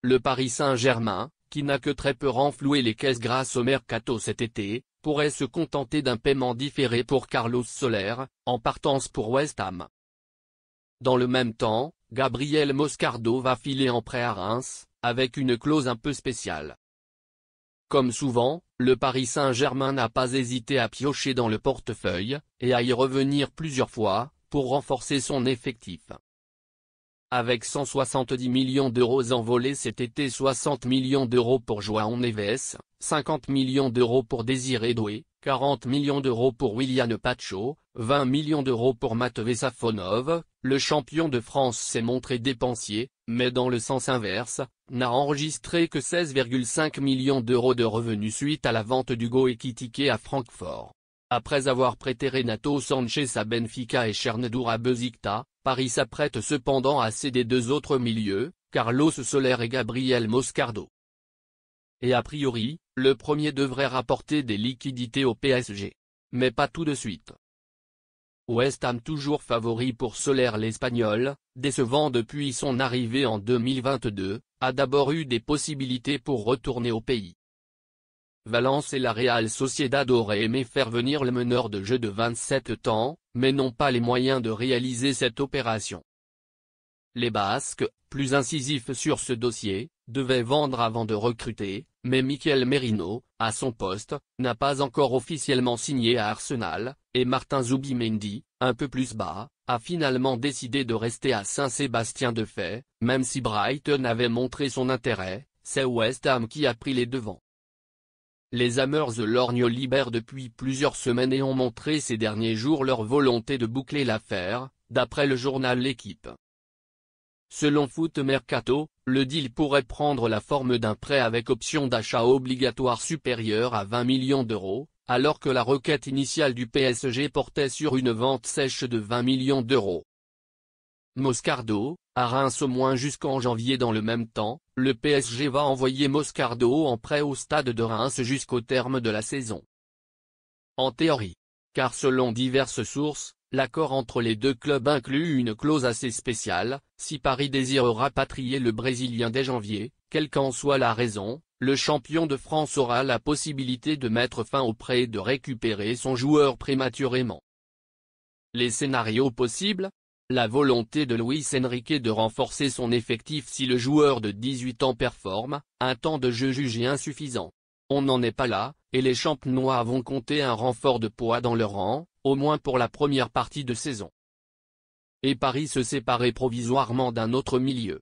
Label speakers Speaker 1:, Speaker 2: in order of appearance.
Speaker 1: le Paris Saint-Germain, qui n'a que très peu renfloué les caisses grâce au mercato cet été, pourrait se contenter d'un paiement différé pour Carlos Soler, en partance pour West Ham. Dans le même temps, Gabriel Moscardo va filer en prêt à Reims, avec une clause un peu spéciale. Comme souvent, le Paris Saint-Germain n'a pas hésité à piocher dans le portefeuille, et à y revenir plusieurs fois, pour renforcer son effectif. Avec 170 millions d'euros envolés cet été, 60 millions d'euros pour João Neves, 50 millions d'euros pour Désiré Doué, 40 millions d'euros pour Willian Pacho, 20 millions d'euros pour Matvei Safonov, le champion de France s'est montré dépensier, mais dans le sens inverse, n'a enregistré que 16,5 millions d'euros de revenus suite à la vente d'Hugo Ekitike à Francfort. Après avoir prêté Renato Sanchez à Benfica et Chernobyl à Besiktas, Paris s'apprête cependant à céder deux autres milieux, Carlos Soler et Gabriel Moscardo. Et a priori, le premier devrait rapporter des liquidités au PSG. Mais pas tout de suite. West Ham toujours favori pour Soler. L'Espagnol, décevant depuis son arrivée en 2022, a d'abord eu des possibilités pour retourner au pays. Valence et la Real Sociedad auraient aimé faire venir le meneur de jeu de 27 ans, mais n'ont pas les moyens de réaliser cette opération. Les Basques, plus incisifs sur ce dossier, devaient vendre avant de recruter, mais Mikel Merino, à son poste, n'a pas encore officiellement signé à Arsenal, et Martin Zubimendi, un peu plus bas, a finalement décidé de rester à Saint-Sébastien de fait, même si Brighton avait montré son intérêt, c'est West Ham qui a pris les devants. Les Hammers de Lorient libèrent depuis plusieurs semaines et ont montré ces derniers jours leur volonté de boucler l'affaire, d'après le journal L'Équipe. Selon Foot Mercato, le deal pourrait prendre la forme d'un prêt avec option d'achat obligatoire supérieure à 20 millions d'euros, alors que la requête initiale du PSG portait sur une vente sèche de 20 millions d'euros. Moscardo, à Reims au moins jusqu'en janvier. Dans le même temps, le PSG va envoyer Moscardo en prêt au stade de Reims jusqu'au terme de la saison. En théorie. Car selon diverses sources, l'accord entre les deux clubs inclut une clause assez spéciale: si Paris désire rapatrier le Brésilien dès janvier, quelle qu'en soit la raison, le champion de France aura la possibilité de mettre fin au prêt et de récupérer son joueur prématurément. Les scénarios possibles: la volonté de Luis Enrique de renforcer son effectif si le joueur de 18 ans performe, un temps de jeu jugé insuffisant. On n'en est pas là, et les Champenois vont compter un renfort de poids dans leur rang, au moins pour la première partie de saison. Et Paris se séparer provisoirement d'un autre milieu.